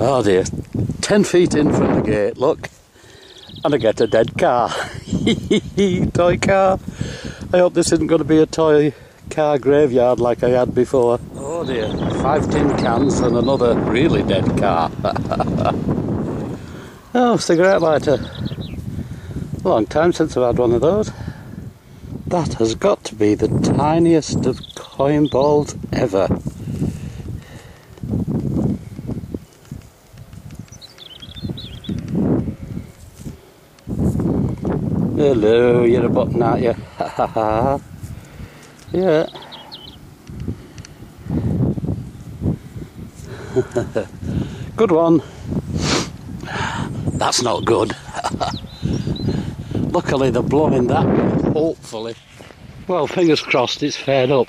Oh dear, 10 feet in from the gate, look, and I get a dead car. Toy car. I hope this isn't going to be a toy car graveyard like I had before. Oh dear, 5 tin cans and another really dead car. Oh, cigarette lighter. A long time since I've had one of those. That has got to be the tiniest of coin balls ever. Hello, you're a button, aren't you? Ha ha ha. Yeah. Good one. That's not good. Luckily they're blowing that way, hopefully. Well, fingers crossed it's faired up.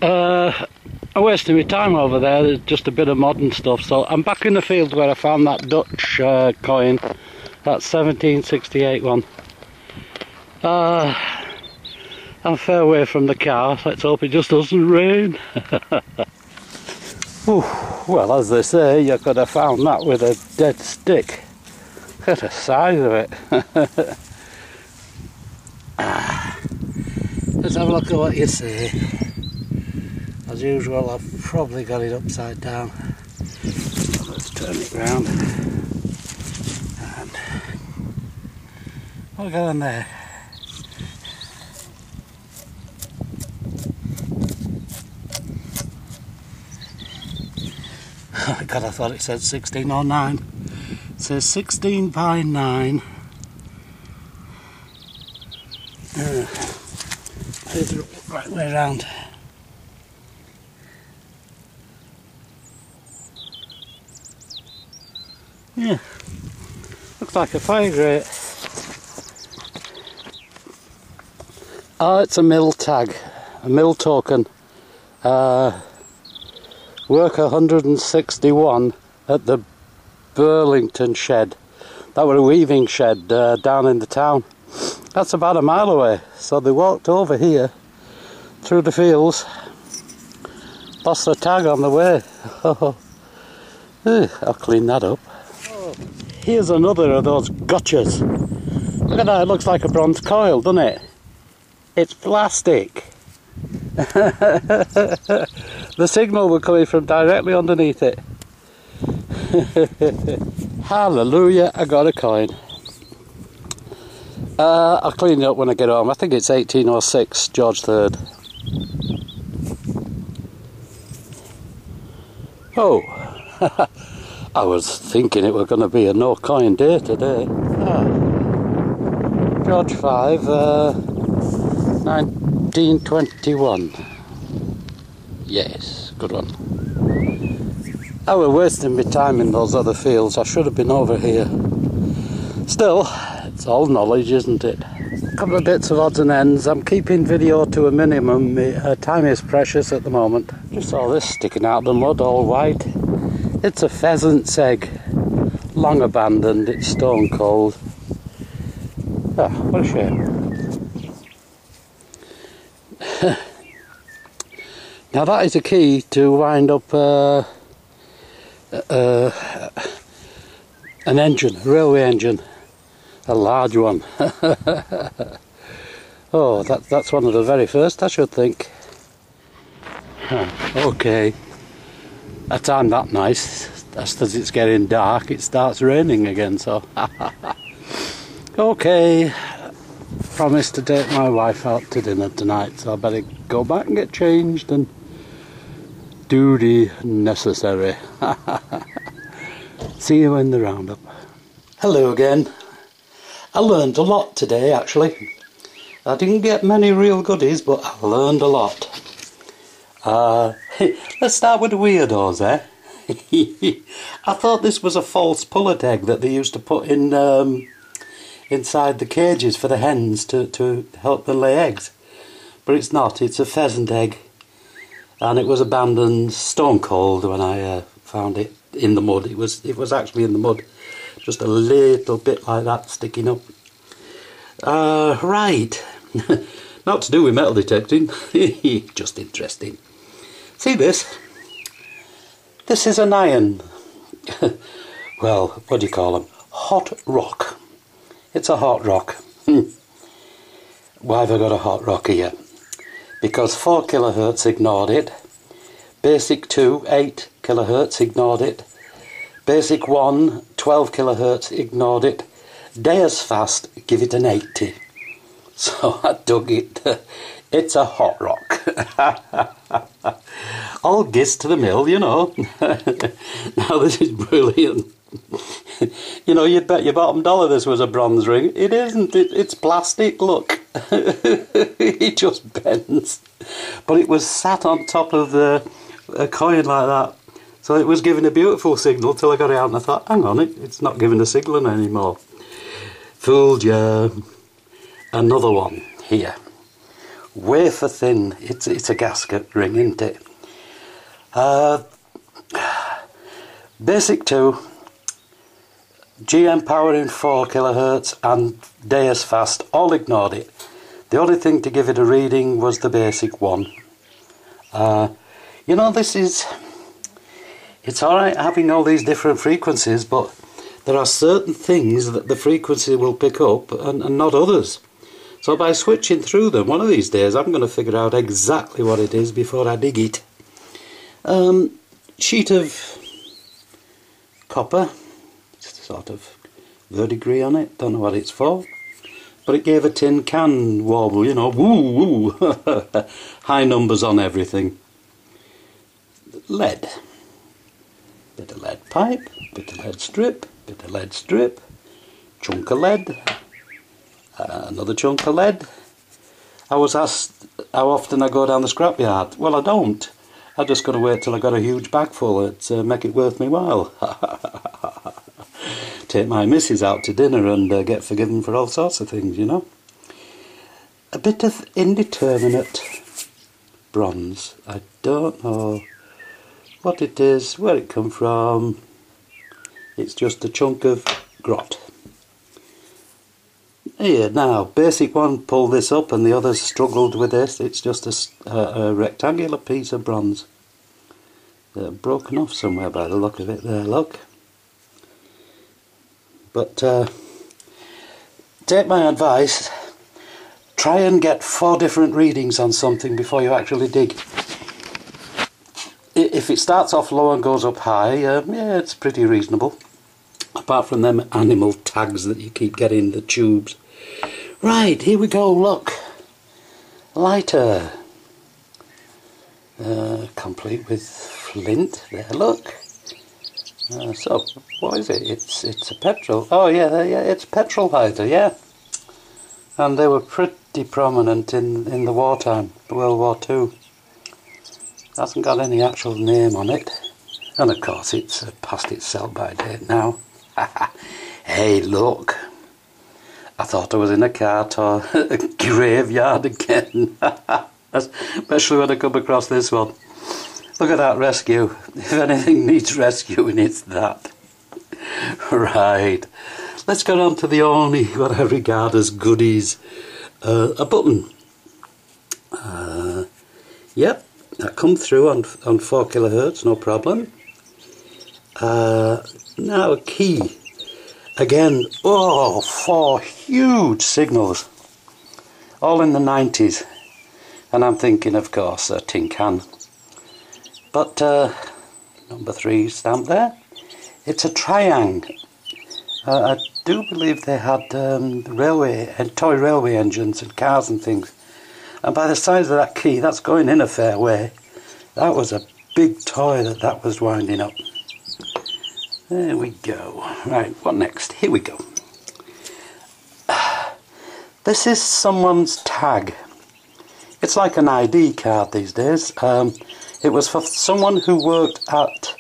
I'm wasting my time over there, there's just a bit of modern stuff. So I'm back in the field where I found that Dutch coin, that 1768 one. I'm a fair way from the car, let's hope it just doesn't rain. Ooh, well, as they say, you could have found that with a dead stick. Look at the size of it. Let's have a look at what you say. As usual, I've probably got it upside down. So let's turn it round. And what have we got on there? Oh God, I thought it said 16 or 9. It says 16 by 9. Here's the right way around. Yeah, looks like a fire grate. Oh, it's a mill tag, a mill token. Worker 161 at the Burlington shed. That were a weaving shed down in the town. That's about a mile away. So they walked over here through the fields, lost their tag on the way. I'll clean that up. Here's another of those gotchas. Look at that, it looks like a bronze coil, doesn't it? It's plastic. The signal were coming from directly underneath it. Hallelujah, I got a coin. I'll clean it up when I get home. I think it's 1806, George III. Oh, I was thinking it were going to be a no coin day today. George V, 1921. Yes, good one. I was wasting my time in those other fields. I should have been over here. Still, it's all knowledge, isn't it? A couple of bits of odds and ends. I'm keeping video to a minimum. My time is precious at the moment. Just saw this sticking out of the mud, all white. It's a pheasant's egg. Long abandoned. It's stone cold. Ah, what a shame. Now that is a key to wind up an engine, a railway engine, a large one. Oh, that's one of the very first, I should think. Okay, a time that nice, just as it's getting dark, it starts raining again, so. Okay, promised to take my wife out to dinner tonight, so I better go back and get changed and duty necessary. See you in the roundup. Hello again. I learned a lot today, actually. I didn't get many real goodies, but I learned a lot. Let's start with the weirdos, eh? I thought this was a false pullet egg that they used to put in inside the cages for the hens to help them lay eggs. But it's not, it's a pheasant egg. And it was abandoned stone cold when I found it in the mud. It was actually in the mud, just a little bit like that sticking up. Right, not to do with metal detecting, just interesting. See this? This is an iron, well, what do you call them? Hot rock. It's a hot rock. Why have I got a hot rock here? Because 4 kilohertz ignored it. Basic 2, 8 kilohertz ignored it. Basic 1, 12 kilohertz ignored it. Deus fast, give it an 80. So I dug it. It's a hot rock. All gist to the mill, you know. Now this is brilliant. You know, you'd bet your bottom dollar this was a bronze ring. It isn't. It's plastic, look. It just bends. But it was sat on top of a coin like that. So it was giving a beautiful signal till I got it out and I thought, hang on, it's not giving a signal anymore. Fooled you. Another one here. Wafer thin. It's a gasket ring, isn't it? Basic 2. GM power in 4 kilohertz and Deus fast, all ignored it. The only thing to give it a reading was the basic 1. You know, it's alright having all these different frequencies, but there are certain things that the frequency will pick up and not others. So by switching through them, one of these days I'm going to figure out exactly what it is before I dig it. Sheet of copper, sort of verdigris on it, don't know what it's for, but it gave a tin can warble, you know, woo woo, high numbers on everything. Lead, bit of lead pipe, bit of lead strip, bit of lead strip, chunk of lead, another chunk of lead. I was asked how often I go down the scrapyard. Well, I don't. I just got to wait till I got a huge bag full to make it worth me while. Take my missus out to dinner and get forgiven for all sorts of things, you know. A bit of indeterminate bronze. I don't know what it is, where it come from. It's just a chunk of grot. Here, now, basic 1 pulled this up and the others struggled with this. It's just a rectangular piece of bronze. They're broken off somewhere by the look of it there, look. But take my advice, try and get 4 different readings on something before you actually dig. If it starts off low and goes up high, yeah, it's pretty reasonable. Apart from them animal tags that you keep getting, the tubes. Right, here we go, look. Lighter. Complete with flint. There, look. So, what is it? It's a petrol. Oh yeah, it's a petrol lighter, yeah. And they were pretty prominent in the wartime, World War II. Hasn't got any actual name on it. And of course it's past its sell-by date now. Hey, look. I thought I was in a cart or a graveyard again. Especially when I come across this one. Look at that rescue. If anything needs rescuing, it's that. Right. Let's get on to the only what I regard as goodies. A button. Yep, that come through on 4 kilohertz, no problem. Now a key. Again, oh, 4 huge signals. All in the 90s. And I'm thinking, of course, a tin can. But number 3 stamp there. It's a triangle. I do believe they had toy railway engines and cars and things. And by the size of that key, that's going in a fair way. That was a big toy that was winding up. There we go. Right, what next? Here we go. This is someone's tag. It's like an ID card these days. It was for someone who worked at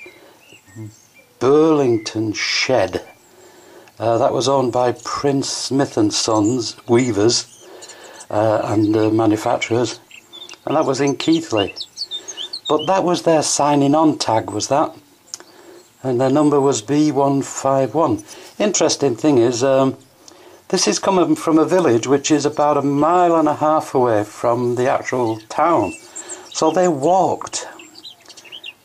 Burlington Shed. That was owned by Prince Smith and Sons, weavers and manufacturers. And that was in Keighley. But that was their signing on tag, was that? And their number was B151. Interesting thing is, this is coming from a village which is about 1.5 miles away from the actual town. So they walked.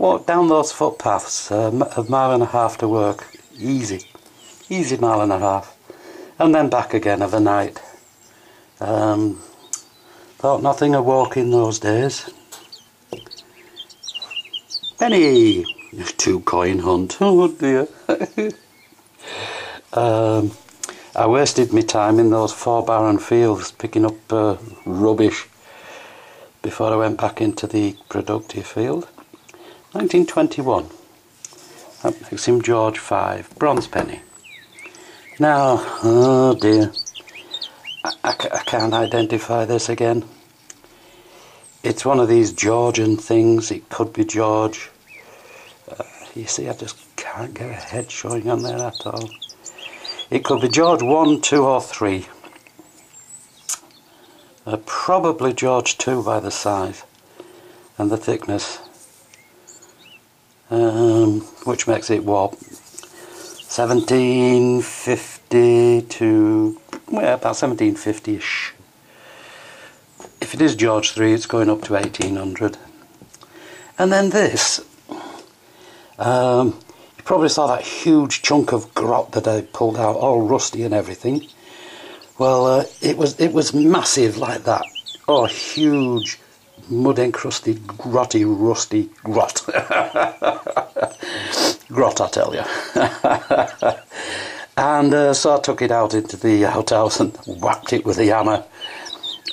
walk down those footpaths, a mile and a half to work, easy mile and a half, and then back again of a night. Thought nothing of walking those days. Penny! 2-coin hunt, oh dear. I wasted my time in those 4 barren fields picking up rubbish before I went back into the productive field. 1921. That makes him George 5, bronze penny. Now, oh dear, I can't identify this again. It's one of these Georgian things. It could be George. You see, I just can't get a head showing on there at all. It could be George 1, 2 or 3. Probably George 2 by the size and the thickness. Which makes it what? 1750 to, well, about 1750-ish. If it is George 3, it's going up to 1800. And then this, you probably saw that huge chunk of grot that I pulled out, all rusty and everything. Well, it was massive like that. Oh, huge, mud-encrusted, grotty, rusty grot. Grot, I tell you. And so I took it out into the outhouse and whacked it with a hammer.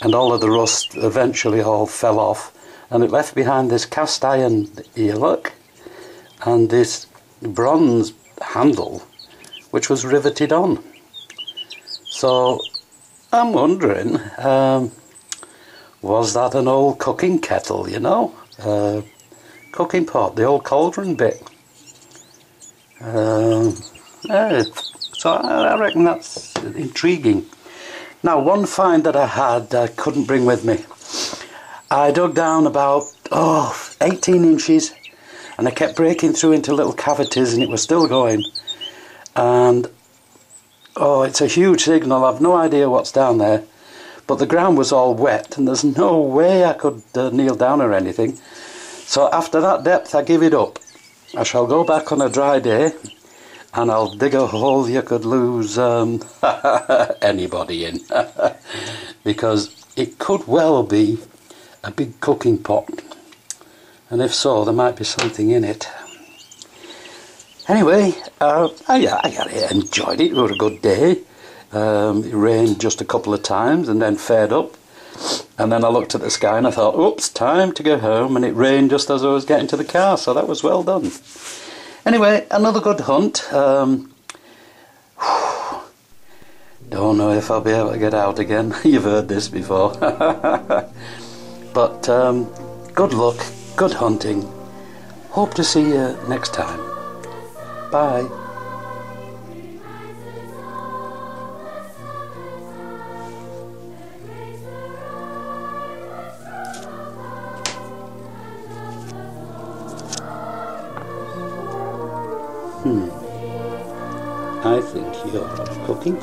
And all of the rust eventually all fell off. And it left behind this cast iron earlock and this bronze handle, which was riveted on. So I'm wondering, was that an old cooking kettle, you know? Cooking pot, the old cauldron bit. So I reckon that's intriguing. Now, one find that I had I couldn't bring with me. I dug down about 18 inches and I kept breaking through into little cavities and it was still going. And oh, it's a huge signal. I've no idea what's down there, but the ground was all wet and there's no way I could kneel down or anything. So after that depth I give it up. I shall go back on a dry day and I'll dig a hole you could lose anybody in. Because it could well be a big cooking pot, and if so there might be something in it. Anyway, I enjoyed it. It was a good day. It rained just a couple of times and then faired up, and then I looked at the sky and I thought, oops, time to go home, and it rained just as I was getting to the car, so that was well done. Anyway, another good hunt. Don't know if I'll be able to get out again. You've heard this before. But good luck, good hunting. Hope to see you next time. Bye. I think you're off cooking.